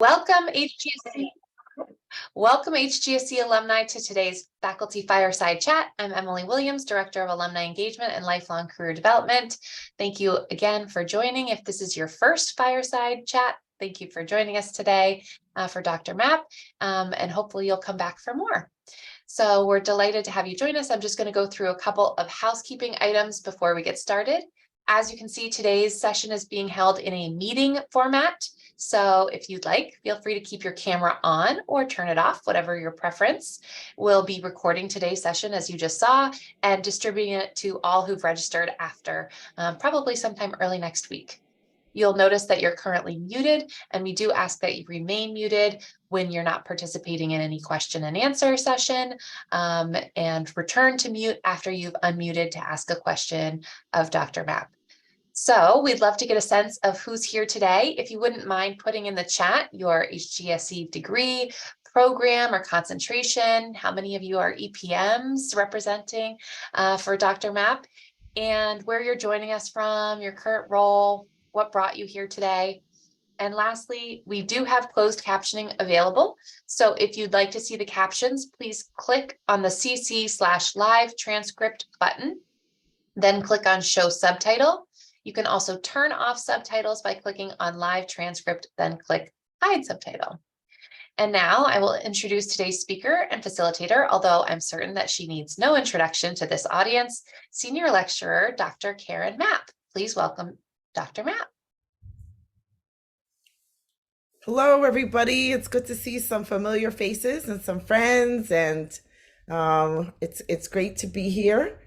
Welcome HGSC. Welcome HGSC alumni to today's Faculty Fireside Chat. I'm Emily Williams, Director of Alumni Engagement and Lifelong Career Development. Thank you again for joining. If this is your first Fireside Chat, thank you for joining us today for Dr. Mapp, and hopefully you'll come back for more. So we're delighted to have you join us. I'm just going to go through a couple of housekeeping items before we get started. As you can see, today's session is being held in a meeting format. So if you'd like, feel free to keep your camera on or turn it off, whatever your preference. We'll be recording today's session, as you just saw, and distributing it to all who've registered after, probably sometime early next week. You'll notice that you're currently muted, and we do ask that you remain muted when you're not participating in any question and answer session, and return to mute after you've unmuted to ask a question of Dr. Mapp. So we'd love to get a sense of who's here today. If you wouldn't mind putting in the chat your HGSE degree, program, or concentration, how many of you are EPMs representing for Dr. Mapp, and where you're joining us from, your current role, what brought you here today. And lastly, we do have closed captioning available. So if you'd like to see the captions, please click on the CC/live transcript button, then click on show subtitle. You can also turn off subtitles by clicking on live transcript, then click hide subtitle. And now I will introduce today's speaker and facilitator, although I'm certain that she needs no introduction to this audience, Senior Lecturer, Dr. Karen Mapp. Please welcome Dr. Mapp. Hello, everybody. It's good to see some familiar faces and some friends, and it's great to be here.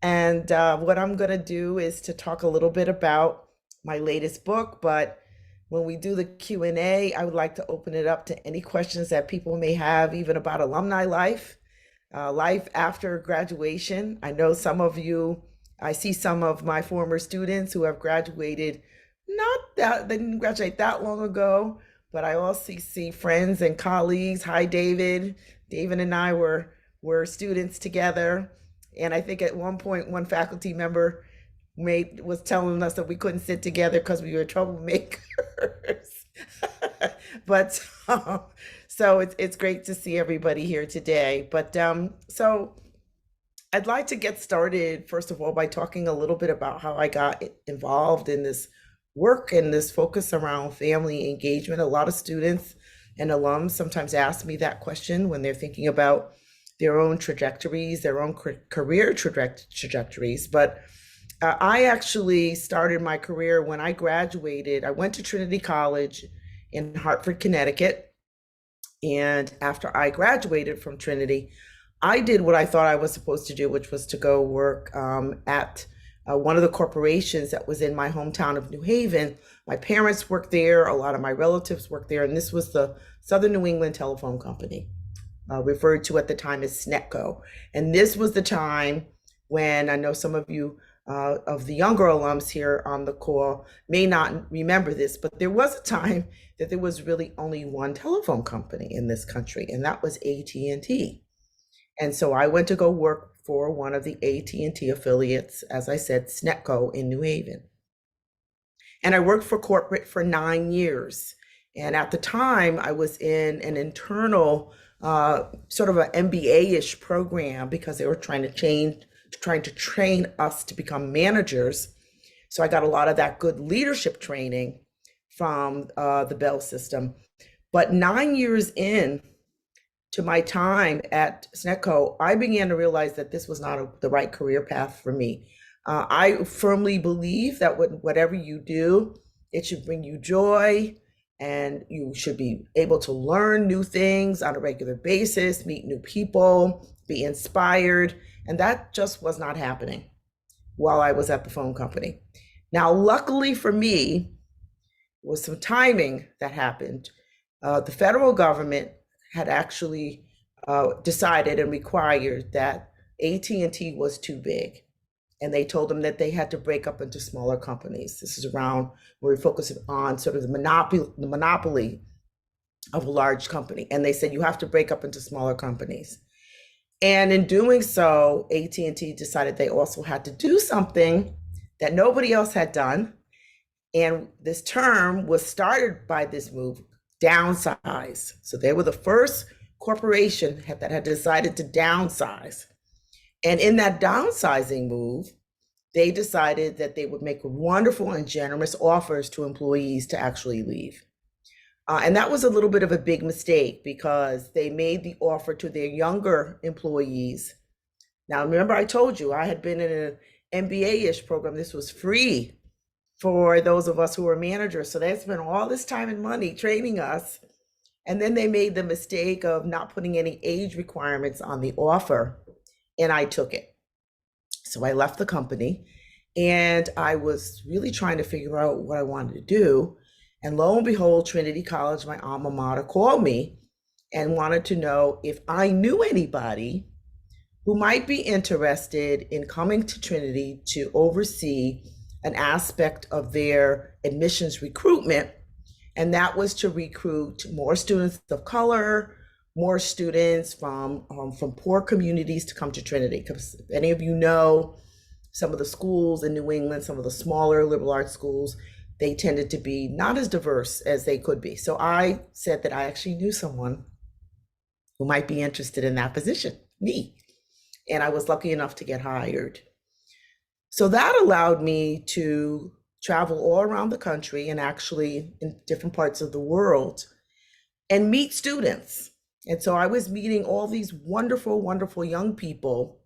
And what I'm going to do is to talk a little bit about my latest book, but when we do the Q&A, I would like to open it up to any questions that people may have, even about alumni life, life after graduation. I know some of you, I see some of my former students who have graduated, they didn't graduate that long ago, but I also see friends and colleagues. Hi, David. David and I were students together. And I think at one point, one faculty member was telling us that we couldn't sit together because we were troublemakers. But so it's great to see everybody here today. But so I'd like to get started, first of all, by talking a little bit about how I got involved in this work and this focus around family engagement. A lot of students and alums sometimes ask me that question when they're thinking about their own trajectories, their own career trajectories. But I actually started my career when I graduated. I went to Trinity College in Hartford, Connecticut. And after I graduated from Trinity, I did what I thought I was supposed to do, which was to go work at one of the corporations that was in my hometown of New Haven. My parents worked there, a lot of my relatives worked there, and this was the Southern New England Telephone Company, referred to at the time as SNETCO. And this was the time when, I know some of you of the younger alums here on the call may not remember this, but there was a time that there was really only one telephone company in this country, and that was AT&T. And so I went to go work for one of the AT&T affiliates, as I said, SNETCO in New Haven. And I worked for corporate for 9 years. And at the time, I was in an internal sort of an MBA-ish program because they were trying to train us to become managers. So I got a lot of that good leadership training from the Bell system. But 9 years in to my time at SNETCO, I began to realize that this was not the right career path for me. I firmly believe that whatever you do, it should bring you joy, and you should be able to learn new things on a regular basis, meet new people, be inspired. And that just was not happening while I was at the phone company. Now, luckily for me, was some timing that happened. The federal government had actually decided and required that AT&T was too big. And they told them that they had to break up into smaller companies. This is around where we focus on sort of the monopoly of a large company. And they said, you have to break up into smaller companies. And in doing so, AT&T decided they also had to do something that nobody else had done. And this term was started by this move downsize. So they were the first corporation that had decided to downsize. And in that downsizing move, they decided that they would make wonderful and generous offers to employees to actually leave. And that was a little bit of a big mistake because they made the offer to their younger employees. Now, remember, I told you I had been in an MBA-ish program. This was free for those of us who were managers. So they spent all this time and money training us. And then they made the mistake of not putting any age requirements on the offer. And I took it. So I left the company and I was really trying to figure out what I wanted to do. And lo and behold, Trinity College, my alma mater, called me and wanted to know if I knew anybody who might be interested in coming to Trinity to oversee an aspect of their admissions recruitment. And that was to recruit more students of color, more students from poor communities to come to Trinity. Because if any of you know, some of the schools in New England, some of the smaller liberal arts schools, they tended to be not as diverse as they could be. So I said that I actually knew someone who might be interested in that position, me. And I was lucky enough to get hired. So that allowed me to travel all around the country and actually in different parts of the world and meet students. And so I was meeting all these wonderful, wonderful young people,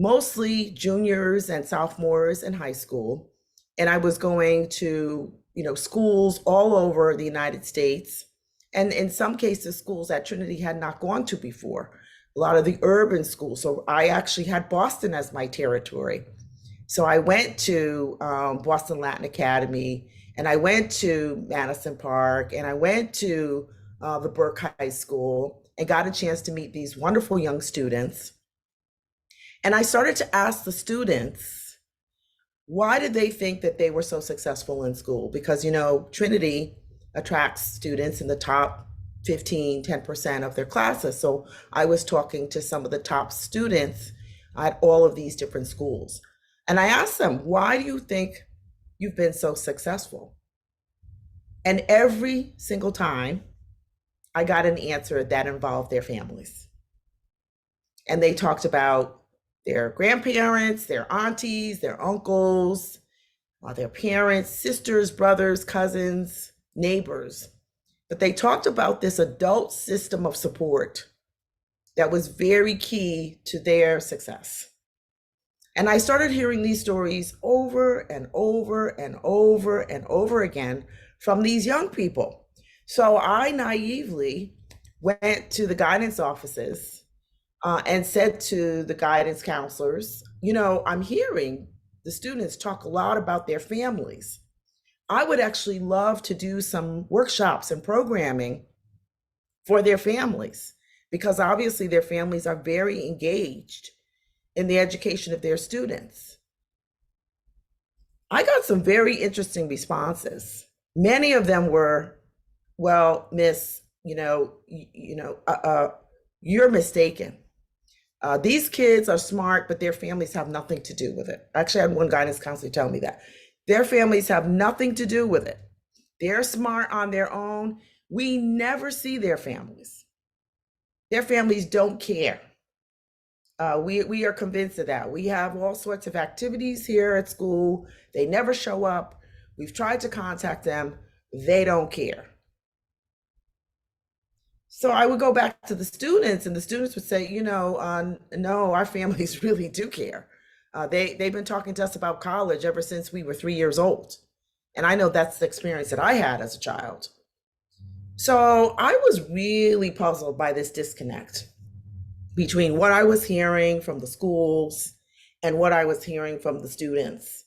mostly juniors and sophomores in high school. And I was going to, schools all over the United States. And in some cases, schools that Trinity had not gone to before, a lot of the urban schools. So I actually had Boston as my territory. So I went to Boston Latin Academy, and I went to Madison Park, and I went to the Burke High School and got a chance to meet these wonderful young students. And I started to ask the students, why did they think that they were so successful in school? Because, Trinity attracts students in the top 15, 10% of their classes. So I was talking to some of the top students at all of these different schools. And I asked them, why do you think you've been so successful? And every single time I got an answer that involved their families. And they talked about their grandparents, their aunties, their uncles, their parents, sisters, brothers, cousins, neighbors. But they talked about this adult system of support that was very key to their success. And I started hearing these stories over and over and over and over again from these young people. So I naively went to the guidance offices and said to the guidance counselors, I'm hearing the students talk a lot about their families. I would actually love to do some workshops and programming for their families, because obviously their families are very engaged in the education of their students. I got some very interesting responses. Many of them were, well, Miss, you're mistaken. These kids are smart, but their families have nothing to do with it. Actually, I had one guidance counselor tell me that. Their families have nothing to do with it. They're smart on their own. We never see their families. Their families don't care. We are convinced of that. We have all sorts of activities here at school. They never show up. We've tried to contact them. They don't care. So I would go back to the students, and the students would say, no, our families really do care. They've been talking to us about college ever since we were 3 years old. And I know that's the experience that I had as a child. So I was really puzzled by this disconnect between what I was hearing from the schools and what I was hearing from the students.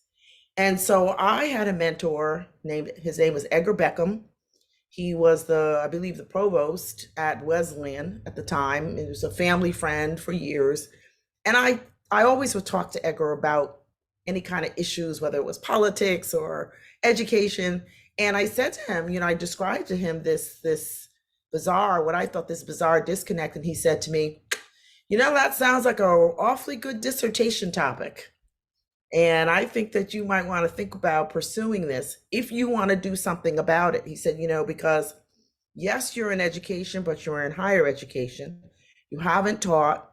And so I had a mentor his name was Edgar Beckham. He was I believe the provost at Wesleyan at the time. He was a family friend for years. And I always would talk to Edgar about any kind of issues, whether it was politics or education. And I said to him, I described to him this what I thought this bizarre disconnect. And he said to me, that sounds like an awfully good dissertation topic. And I think that you might want to think about pursuing this if you want to do something about it. He said, because Yes, you're in education, but you're in higher education. You haven't taught.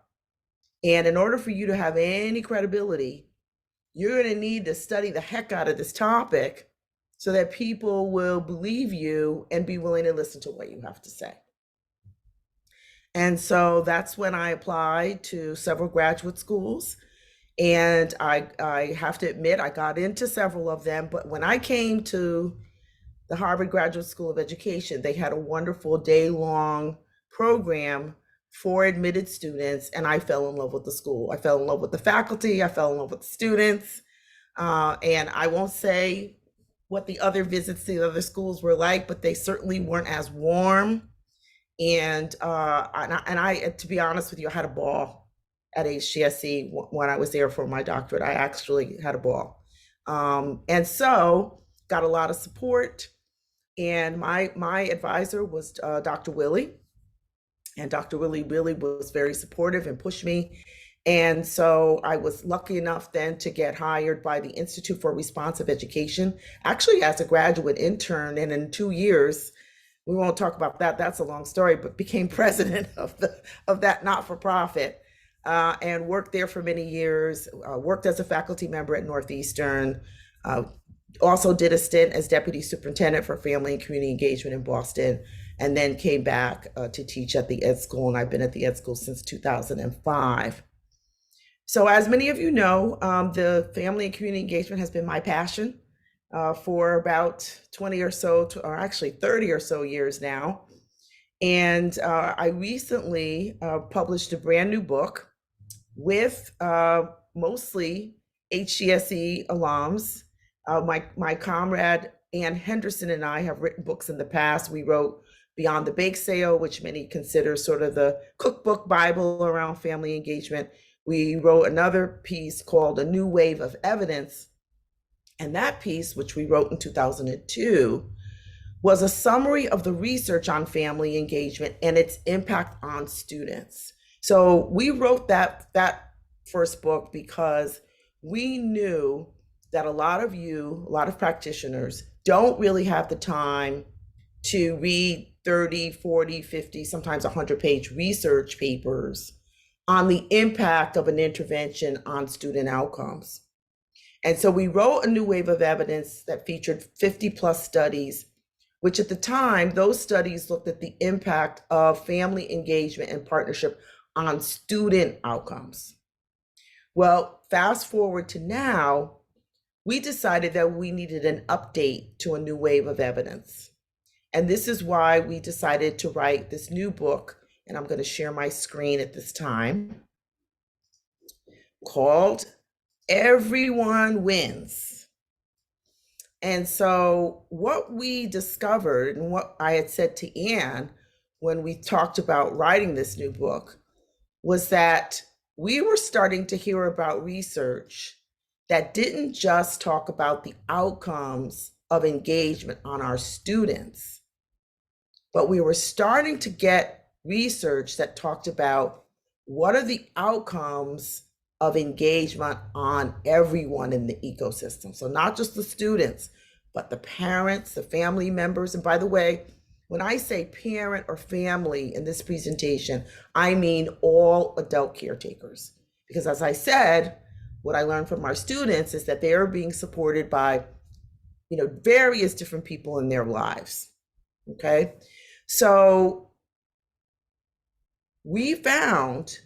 And in order for you to have any credibility, you're going to need to study the heck out of this topic so that people will believe you and be willing to listen to what you have to say. And so that's when I applied to several graduate schools. And I have to admit, I got into several of them. But when I came to the Harvard Graduate School of Education, they had a wonderful day-long program for admitted students, and I fell in love with the school. I fell in love with the faculty. I fell in love with the students. And I won't say what the other visits to the other schools were like, but they certainly weren't as warm. And to be honest with you, I had a ball at HGSE when I was there for my doctorate. I actually had a ball. And so got a lot of support. And my advisor was Dr. Willie. And Dr. Willie really was very supportive and pushed me. And so I was lucky enough then to get hired by the Institute for Responsive Education, actually as a graduate intern. And in 2 years, we won't talk about that, that's a long story, but became president of that not-for-profit, and worked there for many years, worked as a faculty member at Northeastern, also did a stint as deputy superintendent for family and community engagement in Boston, and then came back to teach at the Ed School, and I've been at the Ed School since 2005. So as many of you know, the family and community engagement has been my passion for about 20 or so, or actually 30 or so years now. And I recently published a brand new book with mostly HGSE alums. My comrade Ann Henderson and I have written books in the past. We wrote Beyond the Bake Sale, which many consider sort of the cookbook Bible around family engagement. We wrote another piece called A New Wave of Evidence. And that piece, which we wrote in 2002, was a summary of the research on family engagement and its impact on students. So we wrote that first book because we knew that a lot of practitioners don't really have the time to read 30, 40, 50, sometimes 100-page research papers on the impact of an intervention on student outcomes. And so we wrote A New Wave of Evidence that featured 50 plus studies, which at the time, those studies looked at the impact of family engagement and partnership on student outcomes. Well, fast forward to now, we decided that we needed an update to A New Wave of Evidence. And this is why we decided to write this new book, and I'm going to share my screen at this time, called Everyone Wins. And so what we discovered, and what I had said to Ann when we talked about writing this new book, was that we were starting to hear about research that didn't just talk about the outcomes of engagement on our students, but we were starting to get research that talked about what are the outcomes of engagement on everyone in the ecosystem. So not just the students, but the parents, the family members. And by the way, when I say parent or family in this presentation, I mean all adult caretakers. Because as I said, what I learned from our students is that they are being supported by, various different people in their lives. Okay. So we found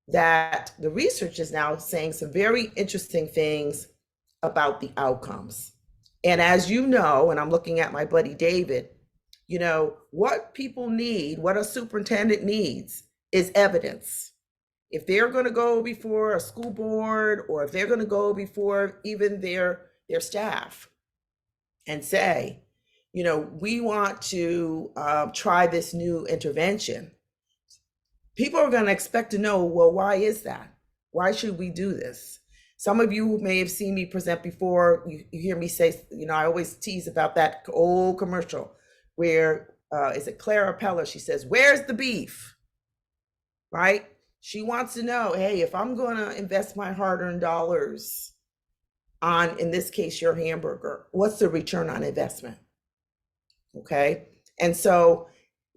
that the research is now saying some very interesting things about the outcomes. And as you know, and I'm looking at my buddy David, what people need, what a superintendent needs is evidence. If they're going to go before a school board, or if they're going to go before even their staff and say, we want to try this new intervention, people are going to expect to know, well, why is that? Why should we do this? Some of you may have seen me present before. You hear me say, I always tease about that old commercial where, is it Clara Peller? She says, where's the beef? Right? She wants to know, hey, if I'm going to invest my hard-earned dollars on, in this case, your hamburger, what's the return on investment? Okay. And so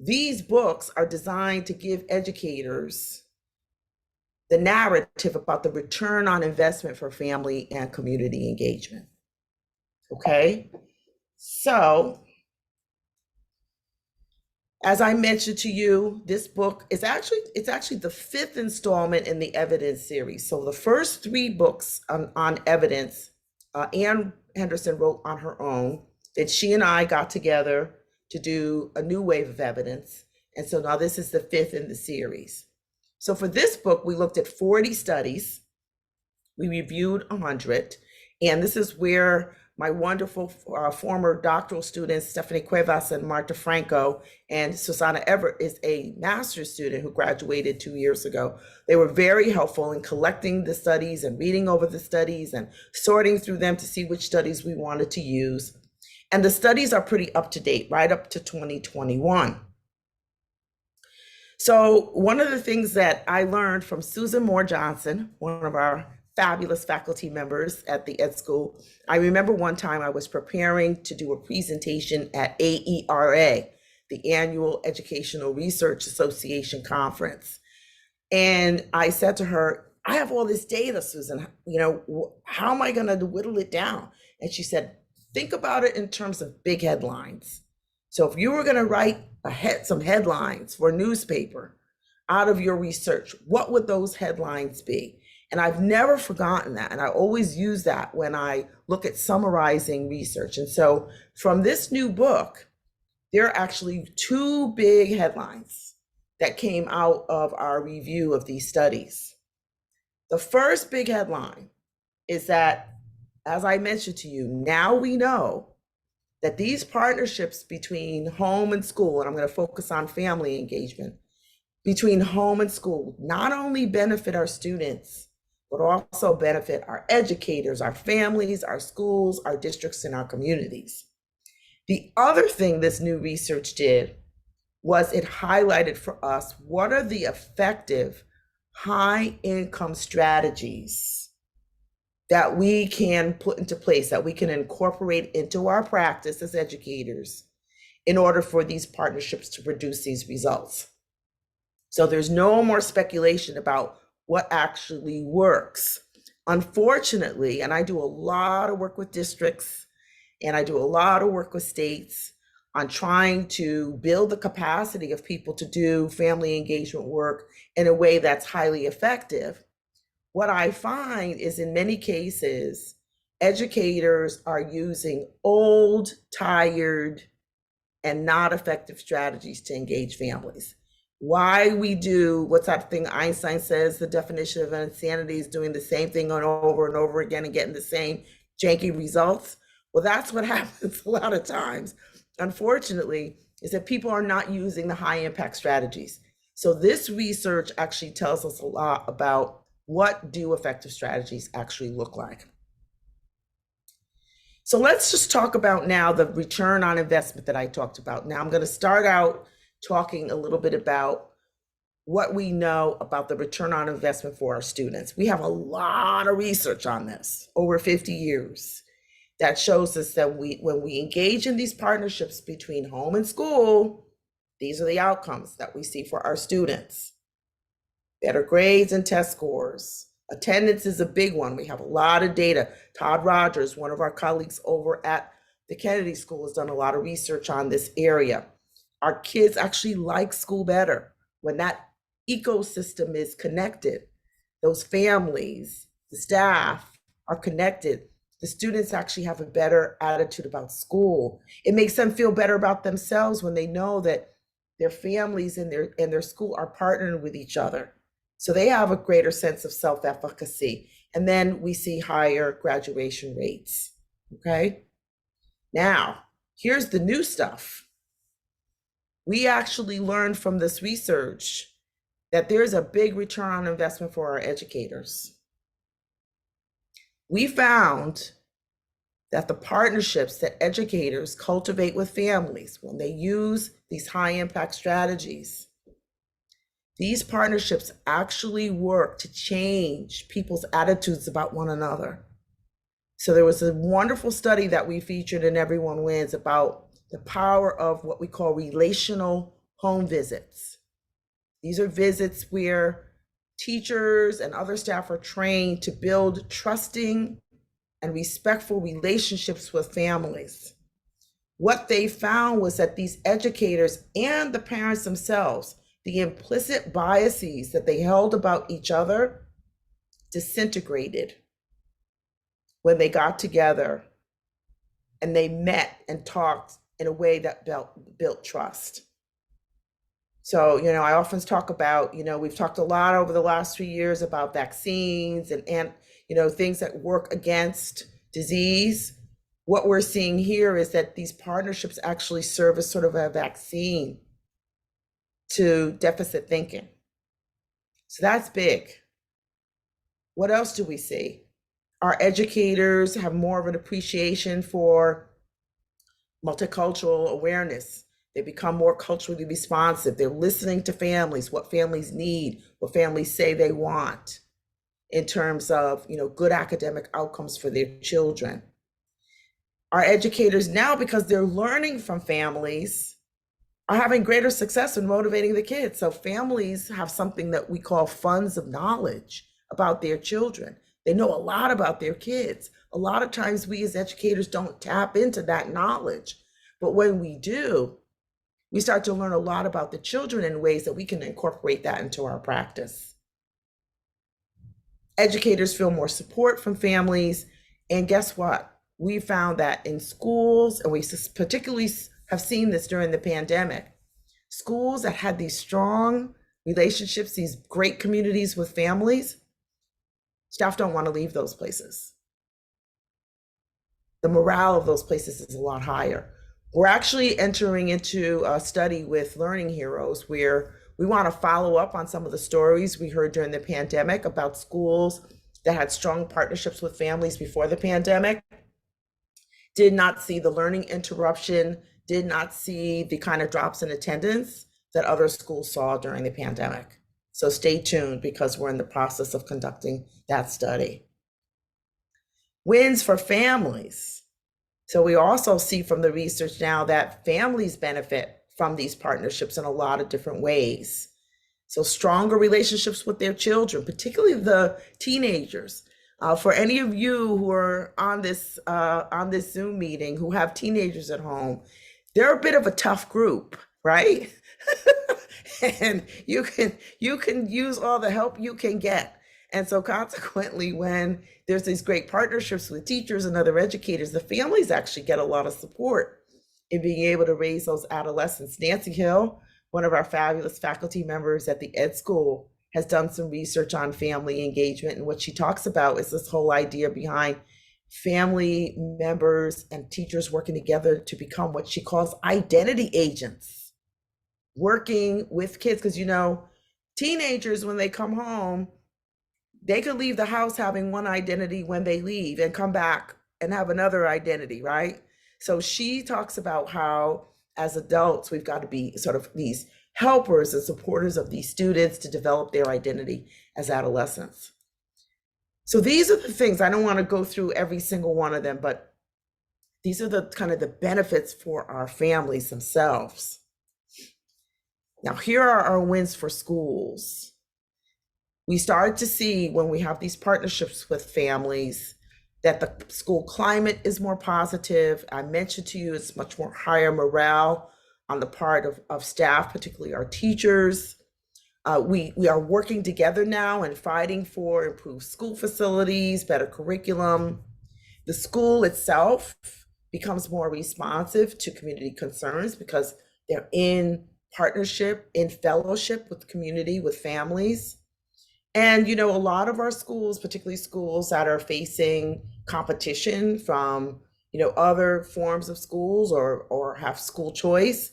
These books are designed to give educators the narrative about the return on investment for family and community engagement. Okay, so as I mentioned to you, this book is actually the fifth installment in the evidence series. So the first three books on evidence, Ann Henderson wrote on her own. Then she and I got together to do a new wave of evidence. And so now this is the fifth in the series. So for this book, we looked at 40 studies. We reviewed 100. And this is where my wonderful former doctoral students, Stephanie Cuevas and Marta Franco, and Susanna Everett is a master's student who graduated 2 years ago. They were very helpful in collecting the studies and reading over the studies and sorting through them to see which studies we wanted to use. And the studies are pretty up to date, right up to 2021. So one of the things that I learned from Susan Moore Johnson, one of our fabulous faculty members at the Ed School. I remember one time I was preparing to do a presentation at AERA, the Annual Educational Research Association Conference. And I said to her, I have all this data, Susan, how am I going to whittle it down? And she said, think about it in terms of big headlines. So if you were going to write some headlines for a newspaper out of your research, what would those headlines be? And I've never forgotten that. And I always use that when I look at summarizing research. And so from this new book, there are actually two big headlines that came out of our review of these studies. The first big headline is that, as I mentioned to you, now we know that these partnerships between home and school, and I'm going to focus on family engagement, between home and school, not only benefit our students, but also benefit our educators, our families, our schools, our districts, and our communities. The other thing this new research did was it highlighted for us what are the effective high-income strategies that we can put into place, that we can incorporate into our practice as educators in order for these partnerships to produce these results. So there's no more speculation about what actually works. Unfortunately, and I do a lot of work with districts and I do a lot of work with states on trying to build the capacity of people to do family engagement work in a way that's highly effective. What I find is in many cases, educators are using old, tired, and not effective strategies to engage families. Why we do, what's that thing Einstein says, the definition of insanity is doing the same thing over and over again and getting the same janky results. Well, that's what happens a lot of times, unfortunately, is that people are not using the high impact strategies. So this research actually tells us a lot about what do effective strategies actually look like. So let's just talk about now the return on investment that I talked about. Now I'm going to start out talking a little bit about what we know about the return on investment for our students. We have a lot of research on this, over 50 years, that shows us that when we engage in these partnerships between home and school, these are the outcomes that we see for our students. Better grades and test scores. Attendance is a big one. We have a lot of data. Todd Rogers, one of our colleagues over at the Kennedy School, has done a lot of research on this area. Our kids actually like school better when that ecosystem is connected. Those families, the staff are connected. The students actually have a better attitude about school. It makes them feel better about themselves when they know that their families and their school are partnering with each other. So they have a greater sense of self-efficacy. And then we see higher graduation rates, okay? Now, here's the new stuff. We actually learned from this research that there's a big return on investment for our educators. We found that the partnerships that educators cultivate with families when they use these high impact strategies, these partnerships actually work to change people's attitudes about one another. So there was a wonderful study that we featured in Everyone Wins about the power of what we call relational home visits. These are visits where teachers and other staff are trained to build trusting and respectful relationships with families. What they found was that these educators and the parents themselves, the implicit biases that they held about each other, disintegrated when they got together and they met and talked in a way that built trust. So, I often talk about, we've talked a lot over the last 3 years about vaccines and things that work against disease. What we're seeing here is that these partnerships actually serve as sort of a vaccine to deficit thinking. So that's big. What else do we see? Our educators have more of an appreciation for multicultural awareness. They become more culturally responsive. They're listening to families, what families need, what families say they want in terms of, good academic outcomes for their children. Our educators now, because they're learning from families, are having greater success in motivating the kids. So families have something that we call funds of knowledge about their children. They know a lot about their kids. A lot of times we as educators don't tap into that knowledge. But when we do, we start to learn a lot about the children in ways that we can incorporate that into our practice. Educators feel more support from families. And guess what? We found that in schools, and we particularly have seen this during the pandemic, schools that had these strong relationships, these great communities with families, staff don't want to leave those places. The morale of those places is a lot higher. We're actually entering into a study with Learning Heroes where we want to follow up on some of the stories we heard during the pandemic about schools that had strong partnerships with families before the pandemic, did not see the learning interruption, did not see the kind of drops in attendance that other schools saw during the pandemic. So stay tuned because we're in the process of conducting that study. Wins for families. So we also see from the research now that families benefit from these partnerships in a lot of different ways. So stronger relationships with their children, particularly the teenagers. For any of you who are on this Zoom meeting who have teenagers at home, they're a bit of a tough group, right? And you can use all the help you can get. And so consequently, when there's these great partnerships with teachers and other educators, the families actually get a lot of support in being able to raise those adolescents. Nancy Hill, one of our fabulous faculty members at the Ed School, has done some research on family engagement. And what she talks about is this whole idea behind family members and teachers working together to become what she calls identity agents, working with kids. Because, teenagers, when they come home, they could leave the house having one identity when they leave and come back and have another identity, right? So she talks about how as adults, we've got to be sort of these helpers and supporters of these students to develop their identity as adolescents. So these are the things, I don't want to go through every single one of them, but these are the kind of the benefits for our families themselves. Now, here are our wins for schools. We started to see when we have these partnerships with families that the school climate is more positive. I mentioned to you it's much more higher morale on the part of staff, particularly our teachers. We are working together now and fighting for improved school facilities, better curriculum. The school itself becomes more responsive to community concerns because they're in partnership, in fellowship with the community, with families. And, a lot of our schools, particularly schools that are facing competition from, other forms of schools or have school choice,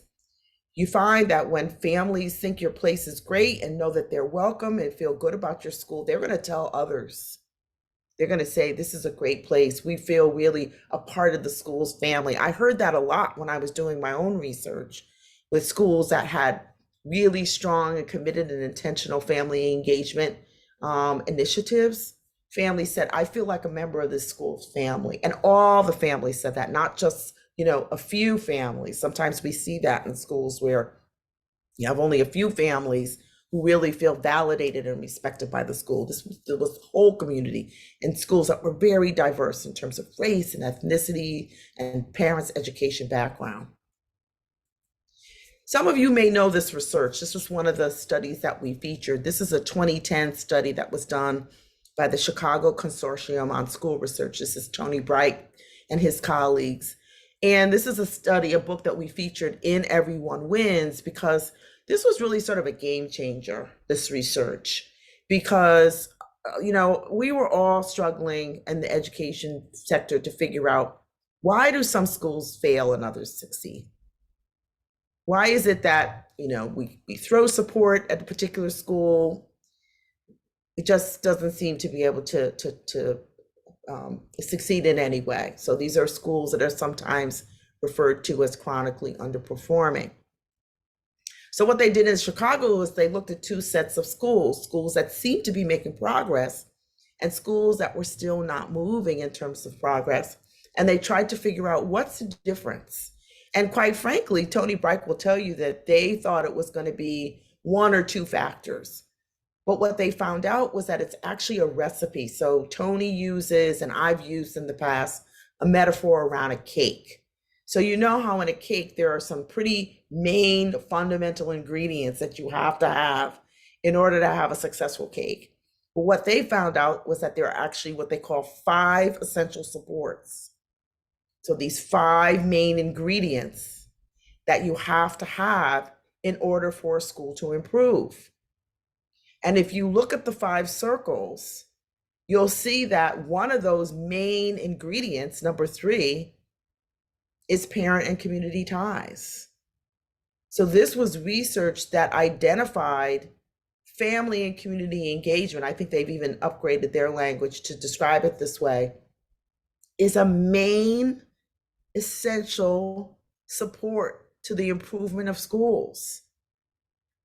you find that when families think your place is great and know that they're welcome and feel good about your school, they're going to tell others. They're going to say, this is a great place. We feel really a part of the school's family. I heard that a lot when I was doing my own research with schools that had really strong and committed and intentional family engagement initiatives. Families said, I feel like a member of this school's family. And all the families said that, not just, a few families. Sometimes we see that in schools where, You have only a few families who really feel validated and respected by the school. There was the whole community in schools that were very diverse in terms of race and ethnicity and parents' education background. Some of you may know this research. This was one of the studies that we featured. This is a 2010 study that was done by the Chicago Consortium on School Research. This is Tony Bright and his colleagues. And this is a study, a book that we featured in Everyone Wins, because this was really sort of a game changer, this research, because we were all struggling in the education sector to figure out, why do some schools fail and others succeed? Why is it that, we throw support at a particular school, it just doesn't seem to be able to succeed in any way? So these are schools that are sometimes referred to as chronically underperforming. So what they did in Chicago was they looked at two sets of schools that seemed to be making progress and schools that were still not moving in terms of progress. And they tried to figure out, what's the difference? And quite frankly, Tony Bright will tell you that they thought it was going to be one or two factors. But what they found out was that it's actually a recipe. So Tony uses, and I've used in the past, a metaphor around a cake. So you know how in a cake, there are some pretty main fundamental ingredients that you have to have in order to have a successful cake. But what they found out was that there are actually what they call 5 essential supports. So these 5 main ingredients that you have to have in order for a school to improve. And if you look at the 5 circles, you'll see that one of those main ingredients, number 3, is parent and community ties. So this was research that identified family and community engagement. I think they've even upgraded their language to describe it this way, is a main essential support to the improvement of schools.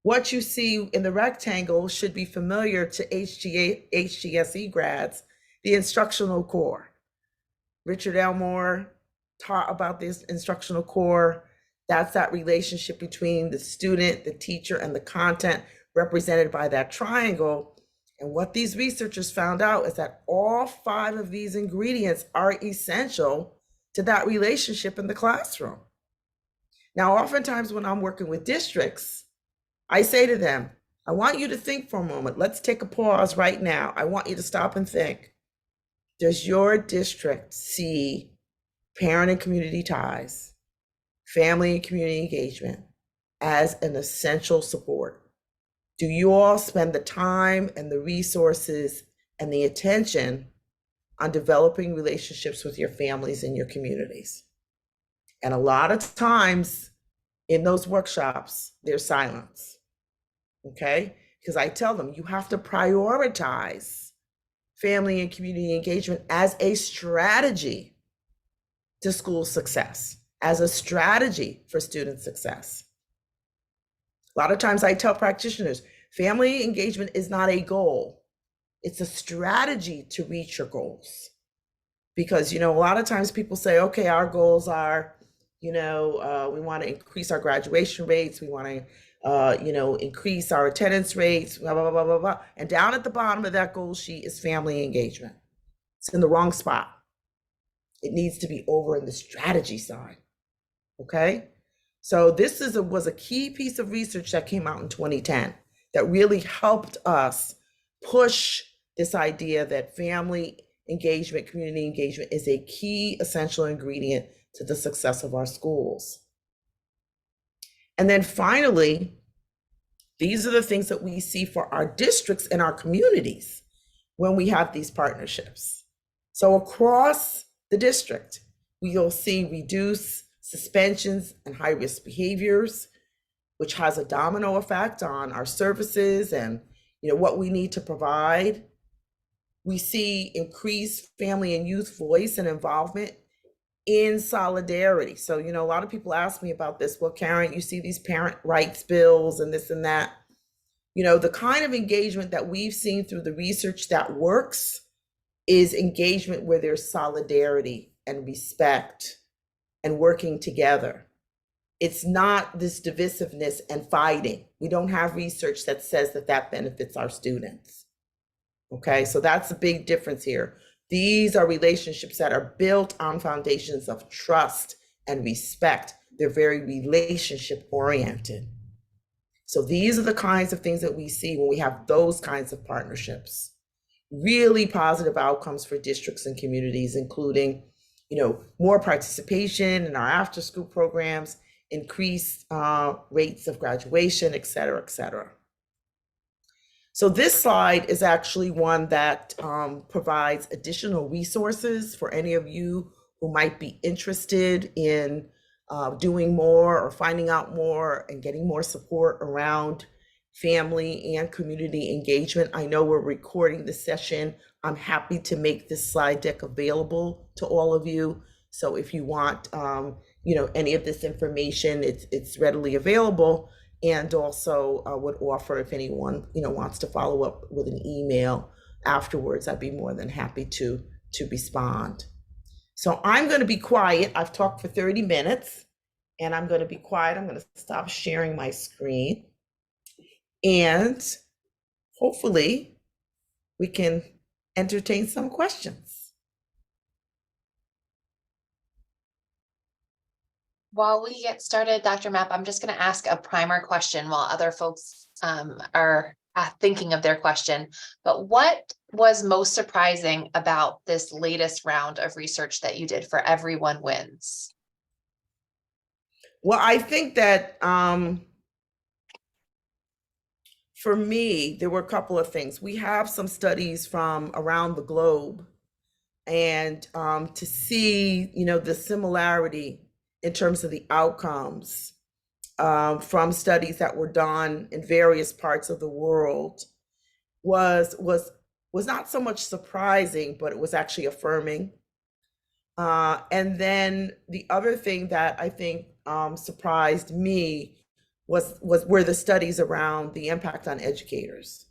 What you see in the rectangle should be familiar to HGSE grads, the instructional core. Richard Elmore taught about this instructional core. That's that relationship between the student, the teacher, and the content represented by that triangle. And what these researchers found out is that all 5 of these ingredients are essential to that relationship in the classroom. Now, oftentimes when I'm working with districts, I say to them, I want you to think for a moment. Let's take a pause right now. I want you to stop and think. Does your district see parent and community ties, family and community engagement as an essential support? Do you all spend the time and the resources and the attention on developing relationships with your families and your communities? And a lot of times in those workshops, there's silence, okay? Because I tell them, you have to prioritize family and community engagement as a strategy to school success, as a strategy for student success. A lot of times I tell practitioners, family engagement is not a goal. It's a strategy to reach your goals. Because, a lot of times people say, okay, our goals are, we want to increase our graduation rates. We want to, increase our attendance rates, blah, blah, blah, blah, blah. And down at the bottom of that goal sheet is family engagement. It's in the wrong spot. It needs to be over in the strategy side, okay? So this was a key piece of research that came out in 2010 that really helped us push this idea that family engagement, community engagement is a key essential ingredient to the success of our schools. And then finally, these are the things that we see for our districts and our communities when we have these partnerships. So across the district, we'll see reduced suspensions and high-risk behaviors, which has a domino effect on our services and what we need to provide. We see increased family and youth voice and involvement in solidarity. So, a lot of people ask me about this. Well, Karen, you see these parent rights bills and this and that. The kind of engagement that we've seen through the research that works is engagement where there's solidarity and respect and working together. It's not this divisiveness and fighting. We don't have research that says that that benefits our students. Okay, so that's a big difference here. These are relationships that are built on foundations of trust and respect. They're very relationship oriented. So these are the kinds of things that we see when we have those kinds of partnerships. Really positive outcomes for districts and communities, including, more participation in our after school programs, increased rates of graduation, et cetera, et cetera. So this slide is actually one that provides additional resources for any of you who might be interested in doing more or finding out more and getting more support around family and community engagement. I know we're recording this session. I'm happy to make this slide deck available to all of you. So if you want, any of this information, it's readily available. And also would offer, if anyone wants to follow up with an email afterwards, I'd be more than happy to respond. So I'm going to be quiet. I've talked for 30 minutes and I'm going to be quiet. I'm going to stop sharing my screen and hopefully we can entertain some questions. While we get started, Dr. Mapp, I'm just going to ask a primer question while other folks are thinking of their question. But what was most surprising about this latest round of research that you did for Everyone Wins? Well, I think that for me, there were a couple of things. We have some studies from around the globe, and to see, the similarity in terms of the outcomes from studies that were done in various parts of the world was not so much surprising, but it was actually affirming. And then the other thing that I think surprised me were the studies around the impact on educators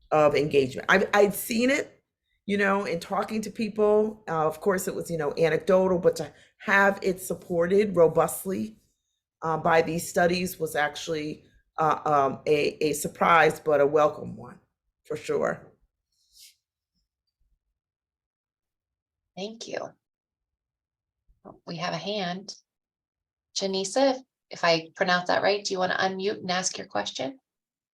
of engagement. I'd seen it, in talking to people. Of course, it was, anecdotal, but to have it supported robustly by these studies was actually a surprise, but a welcome one for sure. Thank you. We have a hand. Janisa, if I pronounce that right, do you want to unmute and ask your question?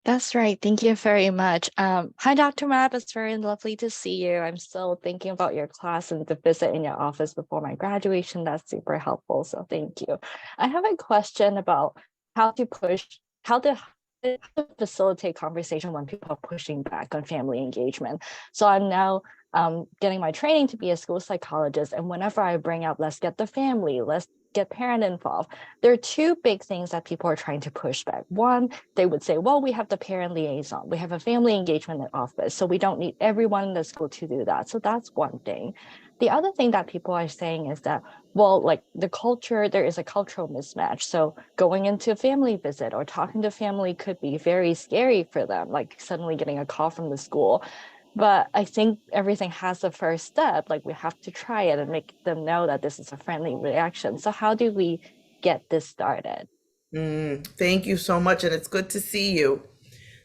That's right. Thank you very much. Hi, Dr. Mapp. It's very lovely to see you. I'm still thinking about your class and the visit in your office before my graduation. That's super helpful. So thank you. I have a question about how to facilitate conversation when people are pushing back on family engagement. So I'm now getting my training to be a school psychologist. And whenever I bring up, let's get the family, let's get parent involved, there are two big things that people are trying to push back. One, they would say, well, we have the parent liaison, we have a family engagement office, so we don't need everyone in the school to do that. So that's one thing. The other thing that people are saying is that, well, like the culture, there is a cultural mismatch. So going into a family visit or talking to family could be very scary for them, like suddenly getting a call from the school. But I think everything has a first step. Like we have to try it and make them know that this is a friendly reaction. So how do we get this started? Thank you so much. And it's good to see you.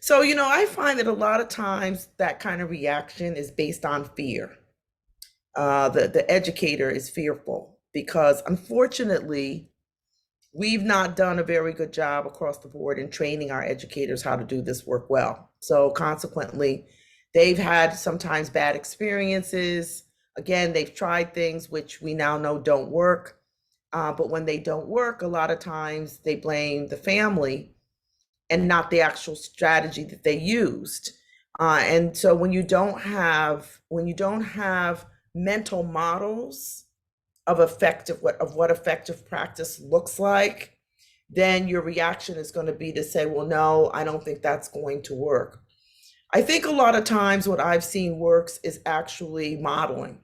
So, I find that a lot of times that kind of reaction is based on fear. The educator is fearful because unfortunately, we've not done a very good job across the board in training our educators how to do this work well. So consequently, they've had sometimes bad experiences. Again, they've tried things which we now know don't work. But when they don't work, a lot of times they blame the family and not the actual strategy that they used. And so when you don't have mental models of what effective practice looks like, then your reaction is going to be to say, well, no, I don't think that's going to work. I think a lot of times what I've seen works is actually modeling.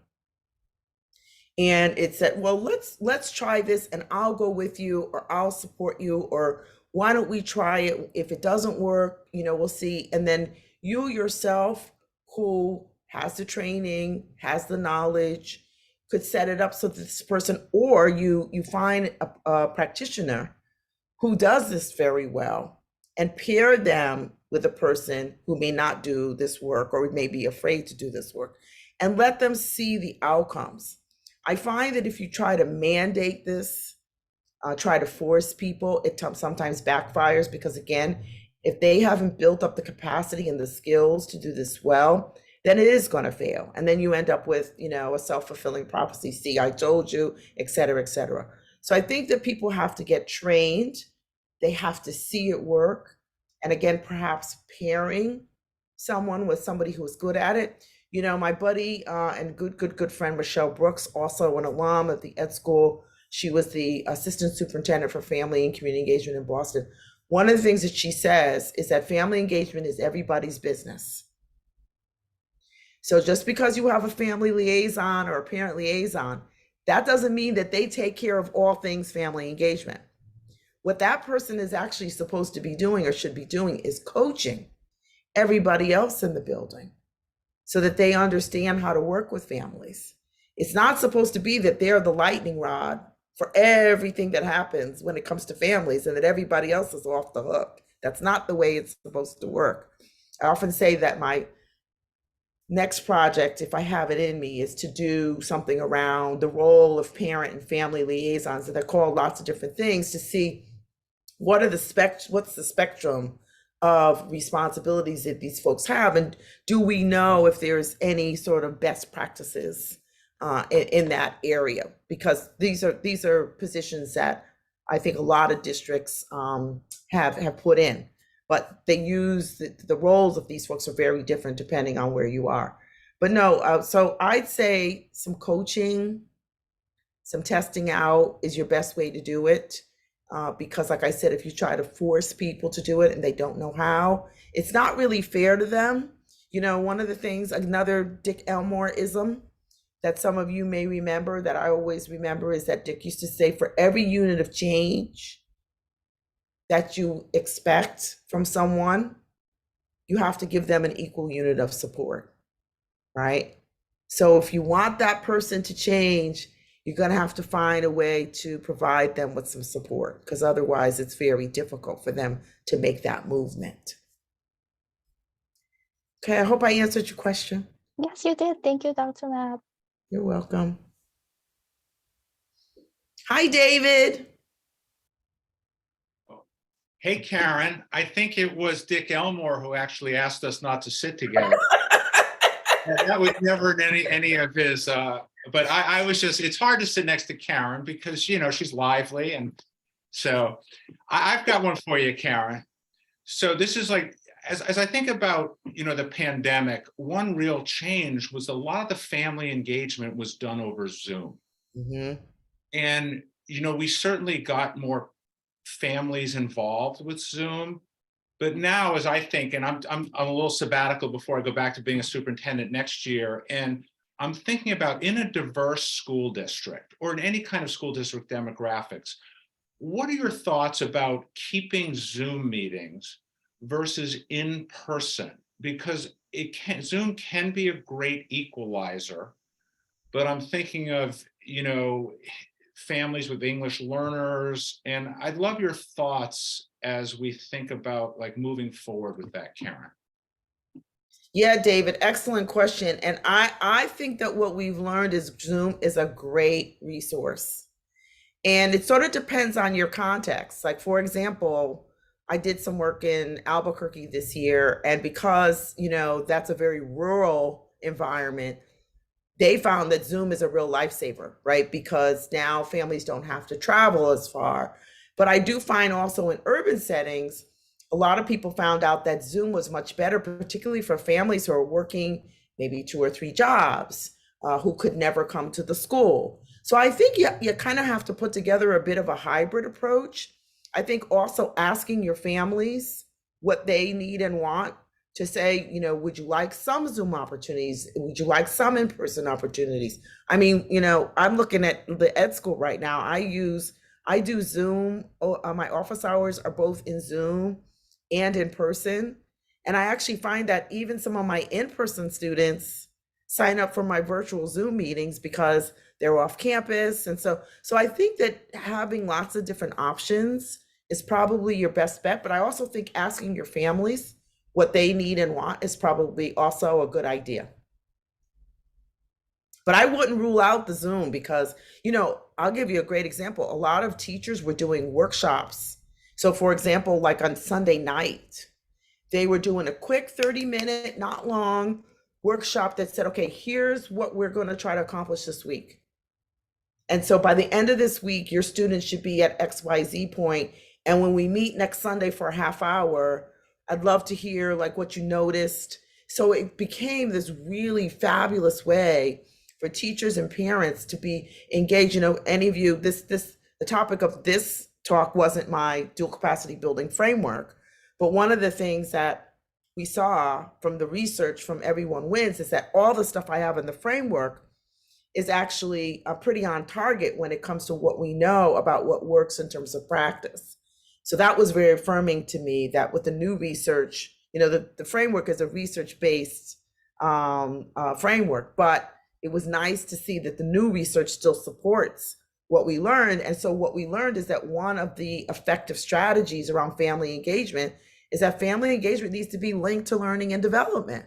And it said, well, let's try this and I'll go with you or I'll support you, or why don't we try it? If it doesn't work, we'll see. And then you yourself, who has the training, has the knowledge, could set it up so that this person, or you find a practitioner who does this very well and pair them with a person who may not do this work or may be afraid to do this work, and let them see the outcomes. I find that if you try to mandate this, try to force people, it sometimes backfires, because again, if they haven't built up the capacity and the skills to do this well, then it is going to fail. And then you end up with, a self-fulfilling prophecy. See, I told you, et cetera, et cetera. So I think that people have to get trained. They have to see it work. And again, perhaps pairing someone with somebody who is good at it. My buddy and good friend, Michelle Brooks, also an alum of the Ed School. She was the assistant superintendent for family and community engagement in Boston. One of the things that she says is that family engagement is everybody's business. So just because you have a family liaison or a parent liaison, that doesn't mean that they take care of all things family engagement. What that person is actually supposed to be doing or should be doing is coaching everybody else in the building so that they understand how to work with families. It's not supposed to be that they're the lightning rod for everything that happens when it comes to families and that everybody else is off the hook. That's not the way it's supposed to work. I often say that my next project, if I have it in me, is to do something around the role of parent and family liaisons, and they're called lots of different things, to see what's the spectrum of responsibilities that these folks have, and do we know if there's any sort of best practices in that area, because these are positions that I think a lot of districts have put in, but they use the roles of these folks are very different depending on where you are. But no, so I'd say some coaching, some testing out is your best way to do it, because like I said, if you try to force people to do it and they don't know how, it's not really fair to them. One of the things, another Dick Elmore-ism that some of you may remember, that I always remember, is that Dick used to say, for every unit of change that you expect from someone, you have to give them an equal unit of support, right? So if you want that person to change, you're going to have to find a way to provide them with some support, because otherwise it's very difficult for them to make that movement. Okay, I hope I answered your question. Yes, you did. Thank you, Dr. Mapp. You're welcome. Hi, David. Hey, Karen, I think it was Dick Elmore who actually asked us not to sit together. That was never in any of his, but I was just, it's hard to sit next to Karen because, she's lively. And so I've got one for you, Karen. So this is like, as I think about, the pandemic, one real change was a lot of the family engagement was done over Zoom. Mm-hmm. And, we certainly got more families involved with Zoom. But now, as I think, and I'm a little sabbatical before I go back to being a superintendent next year, and I'm thinking about in a diverse school district or in any kind of school district demographics, what are your thoughts about keeping Zoom meetings versus in person? Because Zoom can be a great equalizer, but I'm thinking of, families with English learners, and I'd love your thoughts as we think about like moving forward with that, Karen. Yeah, David, excellent question. And I think that what we've learned is Zoom is a great resource. And it sort of depends on your context. Like, for example, I did some work in Albuquerque this year, and because, that's a very rural environment, they found that Zoom is a real lifesaver, right? Because now families don't have to travel as far. But I do find also in urban settings, a lot of people found out that Zoom was much better, particularly for families who are working maybe 2 or 3 jobs, who could never come to the school. So I think you kind of have to put together a bit of a hybrid approach. I think also asking your families what they need and want, to say, would you like some Zoom opportunities? Would you like some in-person opportunities? I mean, I'm looking at the Ed School right now. I do Zoom. My office hours are both in Zoom and in person. And I actually find that even some of my in-person students sign up for my virtual Zoom meetings because they're off campus. And so I think that having lots of different options is probably your best bet. But I also think asking your families what they need and want is probably also a good idea. But I wouldn't rule out the Zoom because, I'll give you a great example. A lot of teachers were doing workshops. So, for example, like on Sunday night, they were doing a quick 30-minute, not long workshop that said, okay, here's what we're going to try to accomplish this week. And so by the end of this week, your students should be at XYZ point. And when we meet next Sunday for a half hour, I'd love to hear like what you noticed. So it became this really fabulous way for teachers and parents to be engaged. Any of you, the topic of this talk wasn't my dual capacity building framework, but one of the things that we saw from the research from Everyone Wins is that all the stuff I have in the framework is actually pretty on target when it comes to what we know about what works in terms of practice. So that was very affirming to me that with the new research, the framework is a research-based framework, but it was nice to see that the new research still supports what we learned. And so what we learned is that one of the effective strategies around family engagement is that family engagement needs to be linked to learning and development.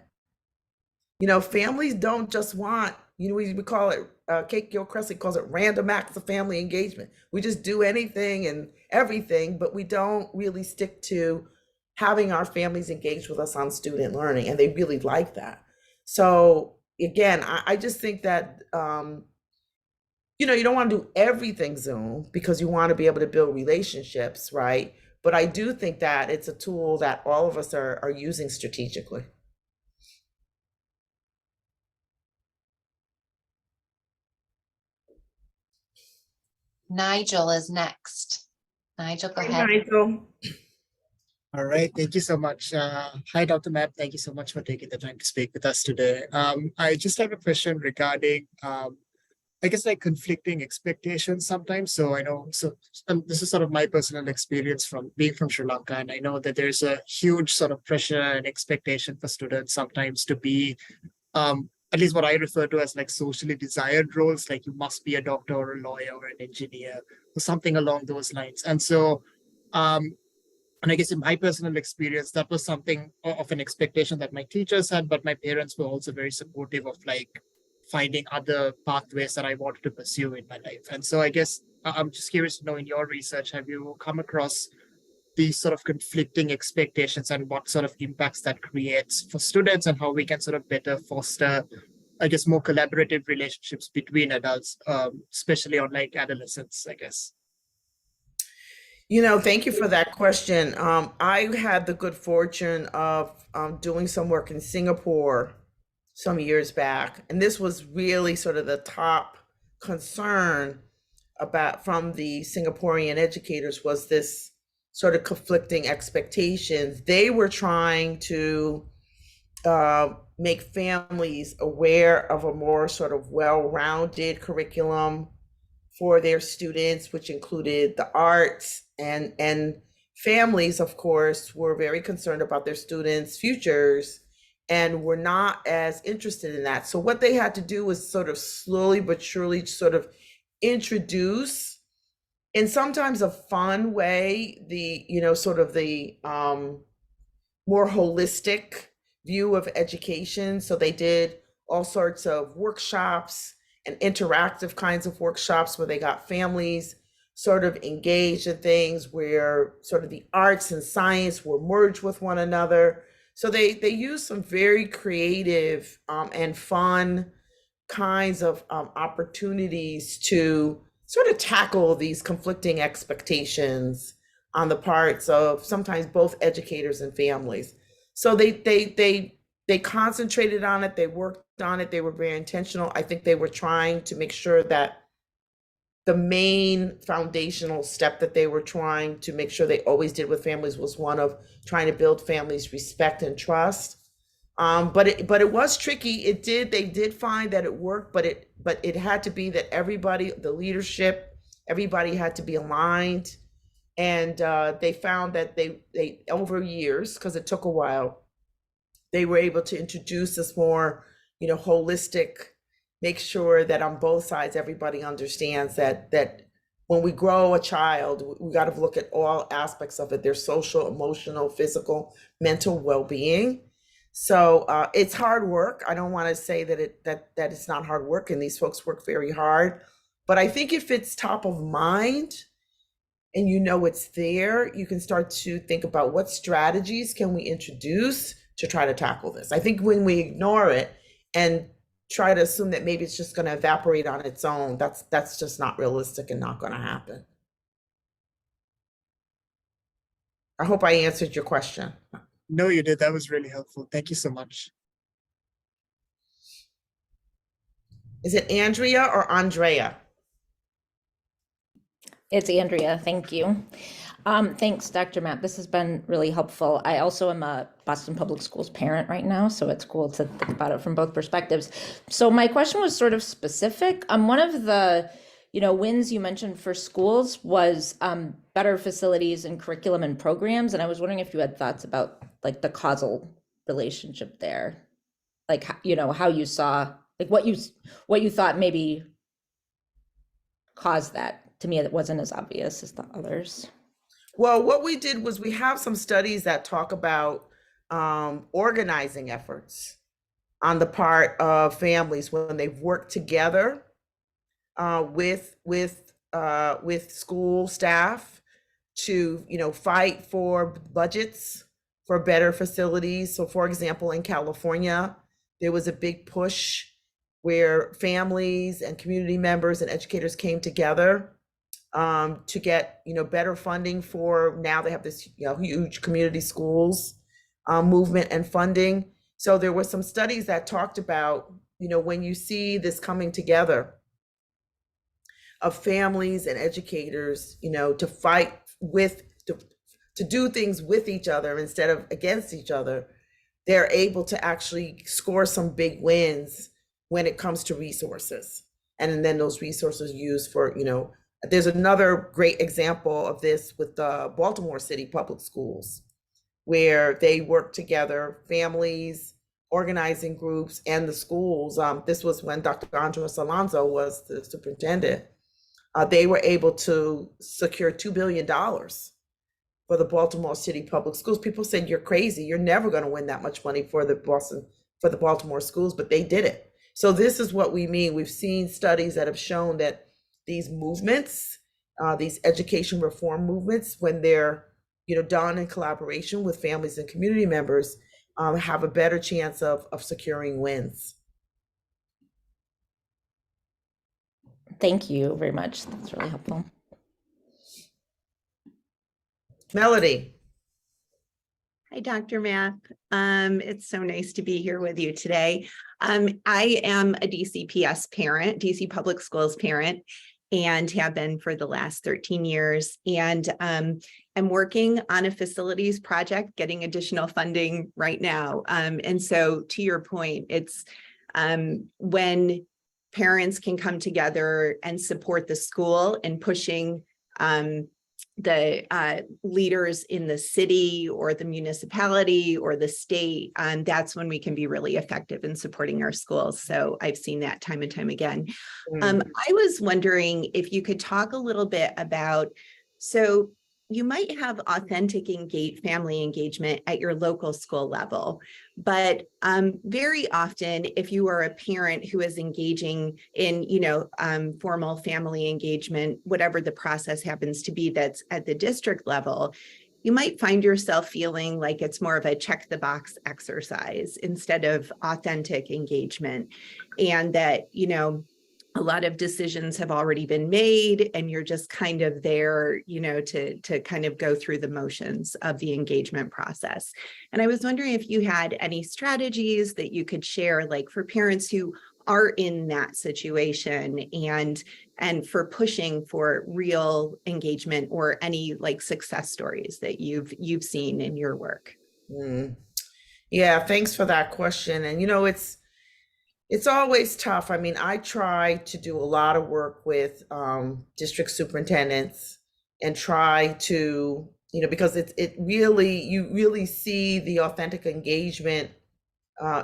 Families don't just want, we call it, Kate Gilchrist calls it random acts of family engagement. We just do anything and everything, but we don't really stick to having our families engage with us on student learning, and they really like that. So again, I just think that, you don't want to do everything Zoom because you want to be able to build relationships, right? But I do think that it's a tool that all of us are using strategically. Nigel is next. Nigel, go Hi, ahead. Nigel. All right, thank you so much. Hi, Dr. Mapp. Thank you so much for taking the time to speak with us today. I just have a question regarding, I guess, like conflicting expectations sometimes. So I know, this is sort of my personal experience from being from Sri Lanka, and I know that there's a huge sort of pressure and expectation for students sometimes to be, at least what I refer to as like socially desired roles, like you must be a doctor or a lawyer or an engineer or something along those lines. And so, and I guess in my personal experience, that was something of an expectation that my teachers had, but my parents were also very supportive of like finding other pathways that I wanted to pursue in my life. And so I guess I'm just curious to know, in your research, have you come across these sort of conflicting expectations and what sort of impacts that creates for students, and how we can sort of better foster, I guess, more collaborative relationships between adults, especially on like adolescents, I guess? Thank you for that question. I had the good fortune of doing some work in Singapore some years back, and this was really sort of the top concern from the Singaporean educators was this sort of conflicting expectations. They were trying to make families aware of a more sort of well-rounded curriculum for their students, which included the arts, and families, of course, were very concerned about their students' futures and were not as interested in that. So what they had to do was sort of slowly but surely sort of introduce, in sometimes a fun way, the sort of the more holistic view of education. So they did all sorts of workshops and interactive kinds of workshops where they got families sort of engaged in things where sort of the arts and science were merged with one another. So they use some very creative and fun kinds of opportunities to sort of tackle these conflicting expectations on the parts of sometimes both educators and families. So they concentrated on it, they worked on it, they were very intentional. I think they were trying to make sure that the main foundational step that they were trying to make sure they always did with families was one of trying to build families' respect and trust. But it was tricky. They did find that it worked, but it had to be that everybody, the leadership, everybody had to be aligned. And they found that they over years, because it took a while, they were able to introduce this more, holistic, make sure that on both sides everybody understands that when we grow a child, we got to look at all aspects of it, their social, emotional, physical, mental well-being. So it's hard work. I don't want to say that it's not hard work, and these folks work very hard. But I think if it's top of mind and you know it's there, you can start to think about what strategies can we introduce to try to tackle this. I think when we ignore it and try to assume that maybe it's just going to evaporate on its own, that's just not realistic and not going to happen. I hope I answered your question. No, you did. That was really helpful. Thank you so much. Is it Andrea or Andrea? It's Andrea. Thank you. Thanks, Dr. Mapp. This has been really helpful. I also am a Boston Public Schools parent right now, so it's cool to think about it from both perspectives. So my question was sort of specific. One of the wins you mentioned for schools was better facilities and curriculum and programs, and I was wondering if you had thoughts about like the causal relationship there, like how you saw, like what you thought maybe caused that. To me, it wasn't as obvious as the others. Well, what we did was we have some studies that talk about organizing efforts on the part of families when they've worked together with school staff to fight for budgets for better facilities. So, for example, in California, there was a big push where families and community members and educators came together to get better funding for, now they have this huge community schools movement and funding. So there were some studies that talked about when you see this coming together of families and educators to fight to do things with each other instead of against each other, they're able to actually score some big wins when it comes to resources, and then those resources used for there's another great example of this with the Baltimore City Public Schools, where they work together, families, organizing groups, and the schools. This was when Dr. Andres Alonso was the superintendent. They were able to secure $2 billion for the Baltimore City Public Schools. People said, "You're crazy. You're never going to win that much money for the Baltimore schools," but they did it. So this is what we mean. We've seen studies that have shown that these movements, these education reform movements, when they're done in collaboration with families and community members, have a better chance of securing wins. Thank you very much. That's really helpful. Melody. Hi, Dr. Mapp. It's so nice to be here with you today. I am a DCPS parent, DC Public Schools parent, and have been for the last 13 years. And I'm working on a facilities project, getting additional funding right now. And so to your point, it's when parents can come together and support the school in pushing the leaders in the city or the municipality or the state, that's when we can be really effective in supporting our schools. So I've seen that time and time again. I was wondering if you could talk a little bit about, so you might have authentic family engagement at your local school level, but very often, if you are a parent who is engaging in, formal family engagement, whatever the process happens to be that's at the district level, you might find yourself feeling like it's more of a check the box exercise instead of authentic engagement, and that, a lot of decisions have already been made and you're just kind of there, to kind of go through the motions of the engagement process. And I was wondering if you had any strategies that you could share, like for parents who are in that situation, and for pushing for real engagement, or any like success stories that you've seen in your work. Yeah, thanks for that question. And it's always tough. I mean, I try to do a lot of work with district superintendents and try to, because you really see the authentic engagement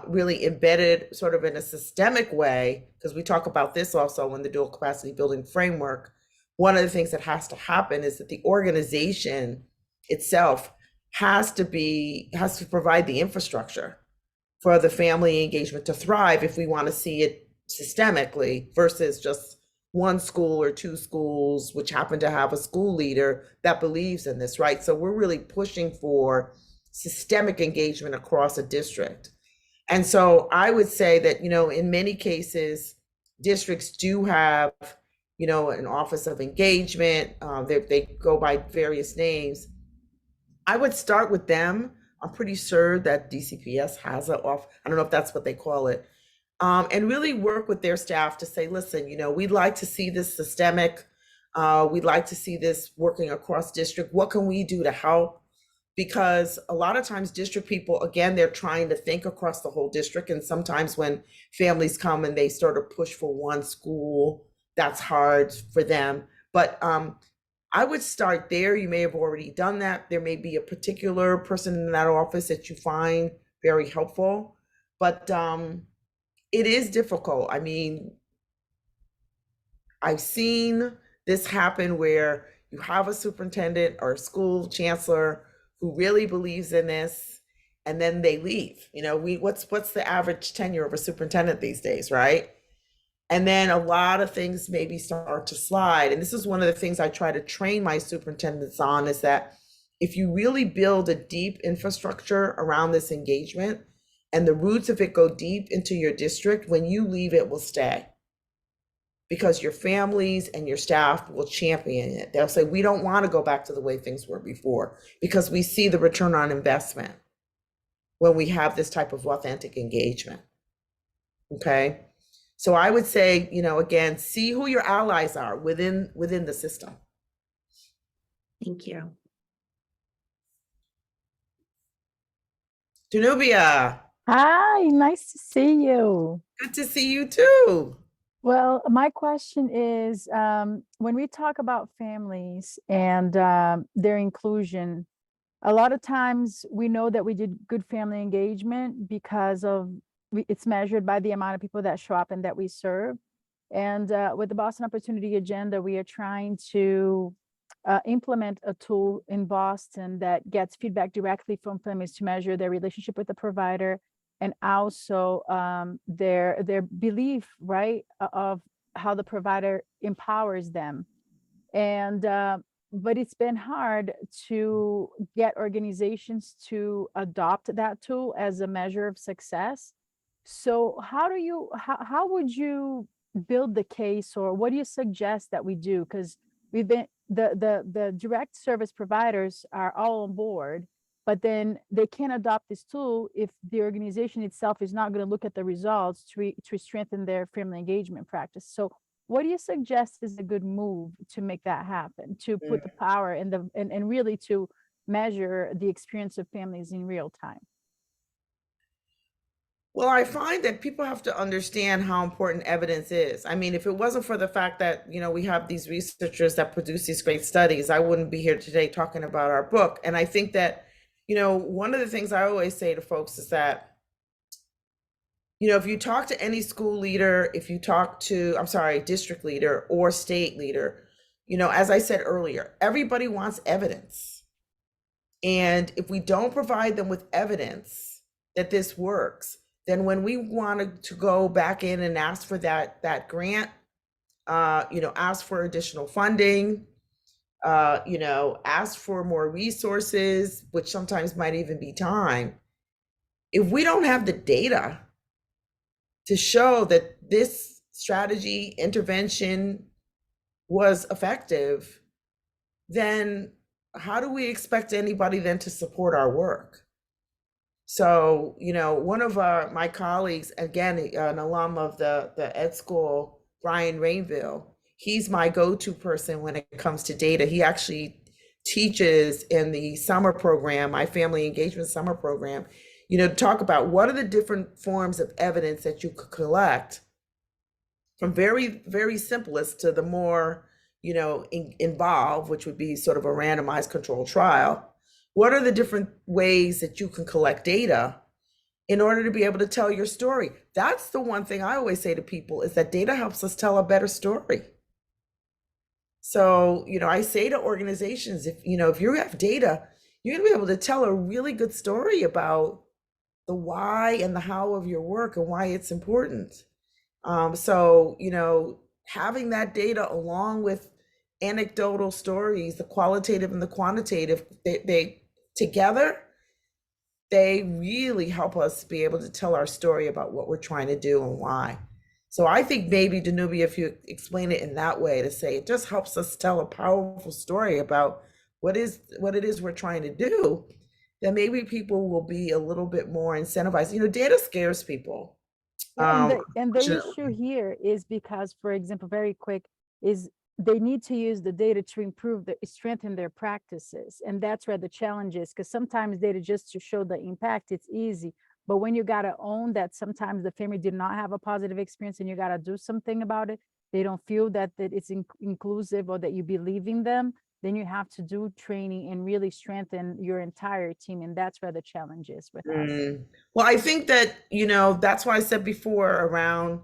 really embedded sort of in a systemic way, because we talk about this also in the dual capacity building framework. one of the things that has to happen is that the organization itself has to provide the infrastructure for the family engagement to thrive if we want to see it systemically versus just one school or two schools which happen to have a school leader that believes in this, right? So we're really pushing for systemic engagement across a district. And so I would say that, in many cases, districts do have, an office of engagement. They go by various names. I would start with them. I'm pretty sure that DCPS has I don't know if that's what they call it. And really work with their staff to say, listen, we'd like to see this systemic. We'd like to see this working across district. What can we do to help? Because a lot of times district people, again, they're trying to think across the whole district. And sometimes when families come and they sort of push for one school, that's hard for them. But I would start there. You may have already done that. There may be a particular person in that office that you find very helpful, but it is difficult. I mean, I've seen this happen where you have a superintendent or a school chancellor who really believes in this, and then they leave. What's the average tenure of a superintendent these days, right? And then a lot of things maybe start to slide. And this is one of the things I try to train my superintendents on, is that if you really build a deep infrastructure around this engagement and the roots of it go deep into your district, when you leave, it will stay. Because your families and your staff will champion it. They'll say, we don't want to go back to the way things were before, because we see the return on investment when we have this type of authentic engagement. Okay. So I would say, again, see who your allies are within the system. Thank you. Danubia, Hi, nice to see you. good to see you too. Well, my question is, when we talk about families and their inclusion, a lot of times we know that we did good family engagement because it's measured by the amount of people that show up and that we serve. And with the Boston Opportunity Agenda, we are trying to implement a tool in Boston that gets feedback directly from families to measure their relationship with the provider, and also their belief, right, of how the provider empowers them. And but it's been hard to get organizations to adopt that tool as a measure of success. So how would you build the case, or what do you suggest that we do? Because we've been the direct service providers are all on board, but then they can't adopt this tool if the organization itself is not going to look at the results to strengthen their family engagement practice. So what do you suggest is a good move to make that happen, to put the power in and really to measure the experience of families in real time? Well, I find that people have to understand how important evidence is. I mean, if it wasn't for the fact that, we have these researchers that produce these great studies, I wouldn't be here today talking about our book. And I think that, one of the things I always say to folks is that, if you talk to any school leader, if you talk to, district leader or state leader, as I said earlier, everybody wants evidence. And if we don't provide them with evidence that this works, then when we wanted to go back in and ask for that grant, ask for additional funding, ask for more resources, which sometimes might even be time. If we don't have the data to show that this strategy intervention was effective, then how do we expect anybody then to support our work? So, one of my colleagues, again, an alum of the ed school, Brian Rainville, he's my go-to person when it comes to data. He actually teaches in the summer program, my family engagement summer program, to talk about what are the different forms of evidence that you could collect, from very, very simplest to the more, involved, which would be sort of a randomized controlled trial. What are the different ways that you can collect data in order to be able to tell your story? That's the one thing I always say to people, is that data helps us tell a better story. So, I say to organizations, if you have data, you're going to be able to tell a really good story about the why and the how of your work and why it's important. So, having that data along with anecdotal stories, the qualitative and the quantitative, they together, they really help us be able to tell our story about what we're trying to do and why. So I think maybe, Danubia, if you explain it in that way, to say it just helps us tell a powerful story about what it is we're trying to do, then maybe people will be a little bit more incentivized. Data scares people. Yeah, and the Unfortunately. issue here is because, for example, very quick, is they need to use the data to improve strengthen their practices. And that's where the challenge is, because sometimes data just to show the impact, it's easy. But when you got to own that sometimes the family did not have a positive experience and you got to do something about it, they don't feel that it's inclusive or that you believe in them, then you have to do training and really strengthen your entire team. And that's where the challenge is with us. Well, I think that, that's why I said before around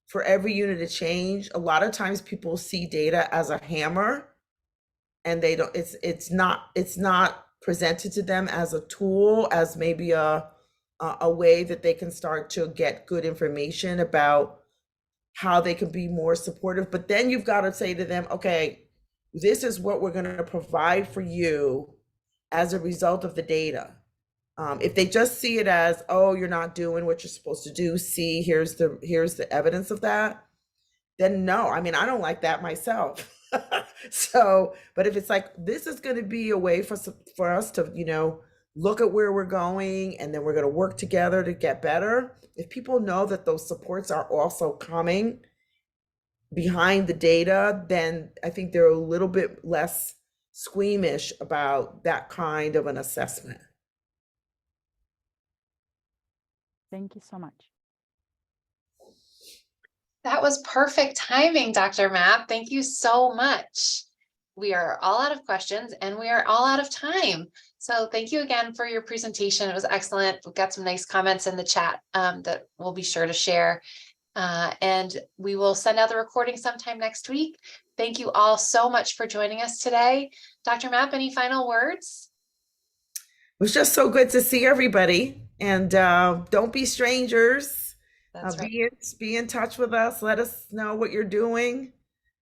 for every unit of change, a lot of times people see data as a hammer and they don't, it's not presented to them as a tool, as maybe a way that they can start to get good information about how they can be more supportive. But then you've got to say to them, okay, this is what we're going to provide for you as a result of the data. If they just see it as, oh, you're not doing what you're supposed to do, see, here's the evidence of that, then no, I mean, I don't like that myself. So, but if it's like, this is going to be a way for us to, look at where we're going, and then we're going to work together to get better. If people know that those supports are also coming behind the data, then I think they're a little bit less squeamish about that kind of an assessment. Thank you so much. That was perfect timing, Dr. Mapp. Thank you so much. We are all out of questions and we are all out of time. So thank you again for your presentation. It was excellent. We've got some nice comments in the chat that we'll be sure to share. And we will send out the recording sometime next week. Thank you all so much for joining us today. Dr. Mapp, any final words? It was just so good to see everybody, and don't be strangers. That's right. Be in touch with us. Let us know what you're doing.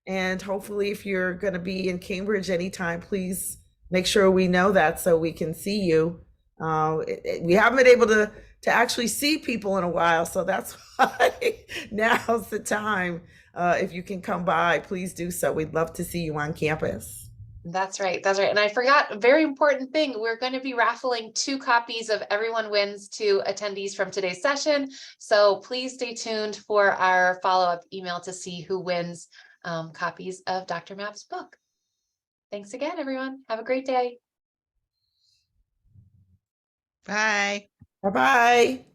And hopefully if you're going to be in Cambridge anytime, please make sure we know that so we can see you. We haven't been able to actually see people in a while. So that's why now's the time. If you can come by, please do so. We'd love to see you on campus. That's right. That's right. And I forgot a very important thing. We're going to be raffling 2 copies of Everyone Wins to attendees from today's session. So please stay tuned for our follow-up email to see who wins copies of Dr. Mapp's book. Thanks again, everyone. Have a great day. Bye. Bye-bye.